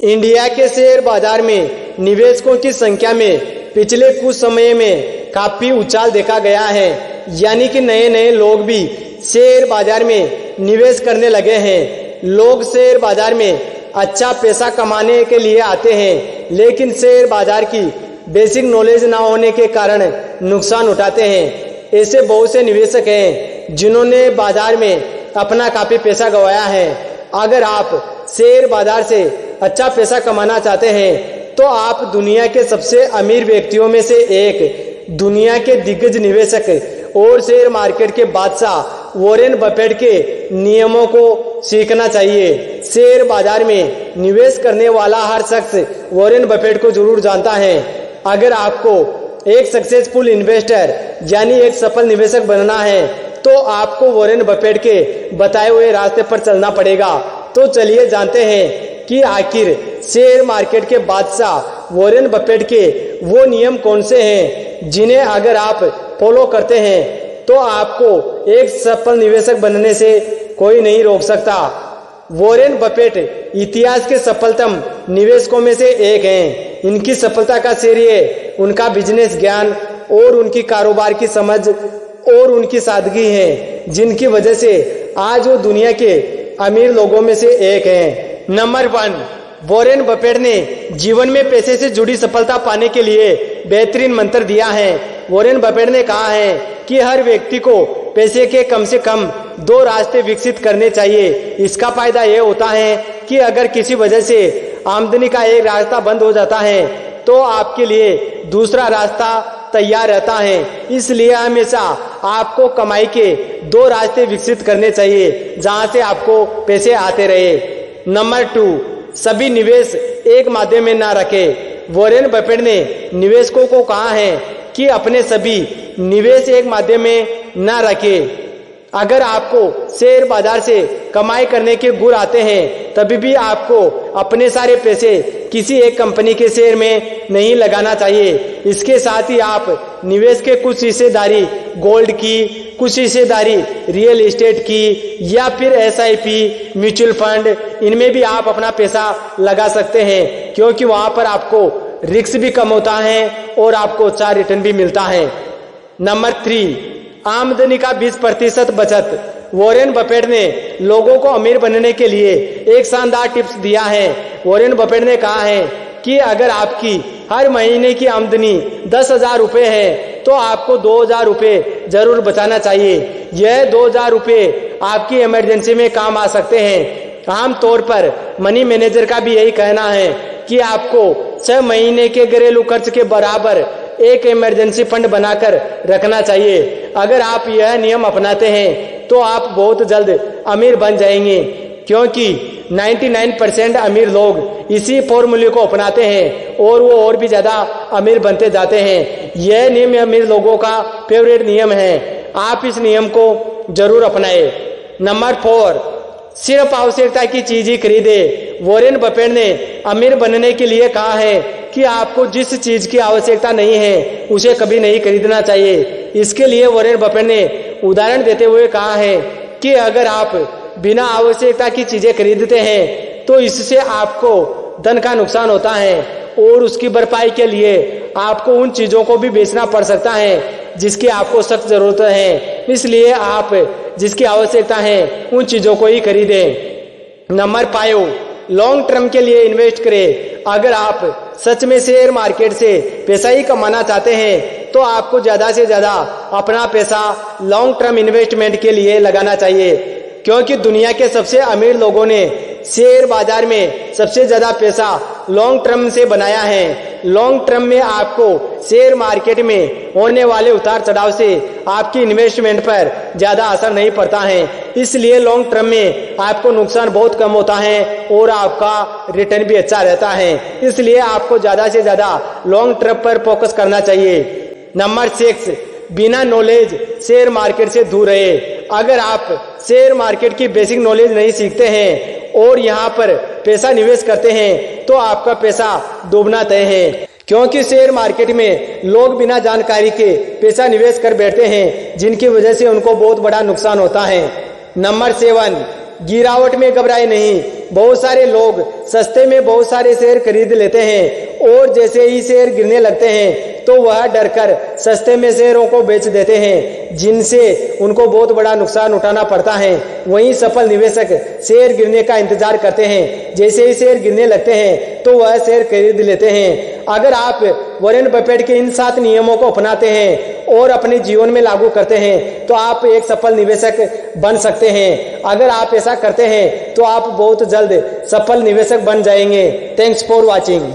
India के share बाजार में निवेशकों की संख्या में पिछले कुछ समय में काफी उछाल देखा गया है, यानी कि नए नए लोग भी शेयर बाजार में निवेश करने लगे हैं। लोग शेयर बाजार में अच्छा पैसा कमाने के लिए आते हैं, लेकिन शेयर बाजार की बेसिक नॉलेज ना होने के कारण नुकसान उठाते हैं। ऐसे बहुत से निवेशक हैं जिन्होंने बाजार में अपना काफी पैसा गंवाया है। अगर आप शेयर बाजार से अच्छा पैसा कमाना चाहते हैं तो आप दुनिया के सबसे अमीर व्यक्तियों में से एक, दुनिया के दिग्गज निवेशक और शेयर मार्केट के बादशाह वॉरेन बफेट के नियमों को सीखना चाहिए। शेयर बाजार में निवेश करने वाला हर शख्स वॉरेन बफेट को जरूर जानता है। अगर आपको एक सक्सेसफुल इन्वेस्टर यानी एक सफल निवेशक बनना है तो आपको वॉरेन बफेट के बताए हुए रास्ते पर चलना पड़ेगा। तो चलिए जानते हैं कि आखिर शेयर मार्केट के बादशाह वॉरेन बफेट के वो नियम कौन से हैं जिन्हें अगर आप फॉलो करते हैं तो आपको एक सफल निवेशक बनने से कोई नहीं रोक सकता। वॉरेन बफेट इतिहास के सफलतम निवेशकों में से एक हैं। इनकी सफलता का श्रेय उनका बिजनेस ज्ञान और उनकी कारोबार की समझ और उनकी सादगी है, जिनकी वजह से आज वो दुनिया के अमीर लोगों में से एक हैं। नंबर 1, वॉरेन बफेट ने जीवन में पैसे से जुड़ी सफलता पाने के लिए बेहतरीन मंत्र दिया है। वॉरेन बफेट ने कहा है कि हर व्यक्ति को पैसे के कम से कम 2 रास्ते विकसित करने चाहिए। इसका फायदा यह होता है कि अगर किसी वजह से आमदनी का एक रास्ता बंद हो जाता है तो आपके लिए दूसरा रास्ता तैयार रहता है। इसलिए हमेशा आपको कमाई के 2 रास्ते विकसित करने चाहिए जहां से आपको पैसे आते रहे। नंबर 2, सभी निवेश एक माध्यम में ना रखें। वॉरेन बफेट ने निवेशकों को कहा है कि अपने सभी निवेश एक माध्यम में ना रखें। अगर आपको शेयर बाजार से कमाई करने के गुण आते हैं तभी भी आपको अपने सारे पैसे किसी एक कंपनी के शेयर में नहीं लगाना चाहिए। इसके साथ ही आप निवेश के कुछ हिस्सेदारी गोल्ड की, कुछ हिस्सेदारी रियल एस्टेट की या फिर SIP, म्यूचुअल फंड, इनमें भी आप अपना पैसा लगा सकते हैं, क्योंकि वहां पर आपको रिस्क भी कम होता है और आपको अच्छा रिटर्न भी मिलता है। नंबर 3, आमदनी का 20% बचत। वॉरेन बफेट ने लोगों को अमीर बनने के लिए एक शानदार टिप्स दिया है। वॉरेन बफेट ने कहा है कि अगर आपकी हर महीने की आमदनी 10,000 रुपये है तो आपको 2,000 रुपये जरूर बचाना चाहिए। यह 2,000 रुपये आपकी इमरजेंसी में काम आ सकते हैं। आमतौर पर मनी मैनेजर का भी यही कहना है कि आपको 6 महीने के घरेलू खर्च के बराबर एक इमरजेंसी फंड बनाकर रखना चाहिए। अगर आप यह नियम अपनाते हैं तो आप बहुत जल्द अमीर बन जाएंगे, क्योंकि 99% अमीर लोग इसी फॉर्मूले को अपनाते हैं और वो और भी ज्यादा अमीर बनते जाते हैं। यह नियम अमीर लोगों का फेवरेट नियम है। आप इस नियम को जरूर अपनाएं। नंबर 4, सिर्फ आवश्यकता की चीज ही खरीदे। वॉरेन बफेट ने अमीर बनने के लिए कहा है कि आपको जिस चीज की आवश्यकता नहीं है उसे कभी नहीं खरीदना चाहिए। इसके लिए वॉरेन बफेट ने उदाहरण देते हुए कहा है कि अगर आप बिना आवश्यकता की चीजें खरीदते हैं तो इससे आपको धन का नुकसान होता है और उसकी भरपाई के लिए आपको उन चीजों को भी बेचना पड़ सकता है जिसकी आपको सख्त जरूरत है। इसलिए आप जिसकी आवश्यकता है उन चीजों को ही खरीदें। नंबर 5, लॉन्ग टर्म के लिए इन्वेस्ट करें। अगर आप सच में शेयर मार्केट से पैसा ही कमाना चाहते हैं तो आपको ज्यादा से ज्यादा अपना पैसा लॉन्ग टर्म इन्वेस्टमेंट के लिए लगाना चाहिए, क्योंकि दुनिया के सबसे अमीर लोगों ने शेयर बाजार में सबसे ज्यादा पैसा लॉन्ग टर्म से बनाया है। लॉन्ग टर्म में आपको शेयर मार्केट में होने वाले उतार चढ़ाव से आपकी इन्वेस्टमेंट पर ज्यादा असर नहीं पड़ता है। इसलिए लॉन्ग टर्म में आपको नुकसान बहुत कम होता है और आपका रिटर्न भी अच्छा रहता है। इसलिए आपको ज्यादा से ज्यादा लॉन्ग टर्म पर फोकस करना चाहिए। नंबर 6, बिना नॉलेज शेयर मार्केट से दूर रहे। अगर आप शेयर मार्केट की बेसिक नॉलेज नहीं सीखते हैं और यहाँ पर पैसा निवेश करते हैं तो आपका पैसा डूबना तय है, क्योंकि शेयर मार्केट में लोग बिना जानकारी के पैसा निवेश कर बैठते हैं, जिनकी वजह से उनको बहुत बड़ा नुकसान होता है। नंबर 7, गिरावट में घबराए नहीं। बहुत सारे लोग सस्ते में बहुत सारे शेयर खरीद लेते हैं और जैसे ही शेयर गिरने लगते हैं तो वह डरकर सस्ते में शेयरों को बेच देते हैं, जिनसे उनको बहुत बड़ा नुकसान उठाना पड़ता है। वहीं सफल निवेशक शेयर गिरने का इंतजार करते हैं, जैसे ही शेयर गिरने लगते हैं तो वह शेयर खरीद लेते हैं। अगर आप वॉरेन बफेट के इन 7 नियमों को अपनाते हैं और अपने जीवन में लागू करते हैं तो आप एक सफल निवेशक बन सकते हैं। अगर आप ऐसा करते हैं तो आप बहुत जल्द सफल निवेशक बन जाएंगे। Thanks for watching.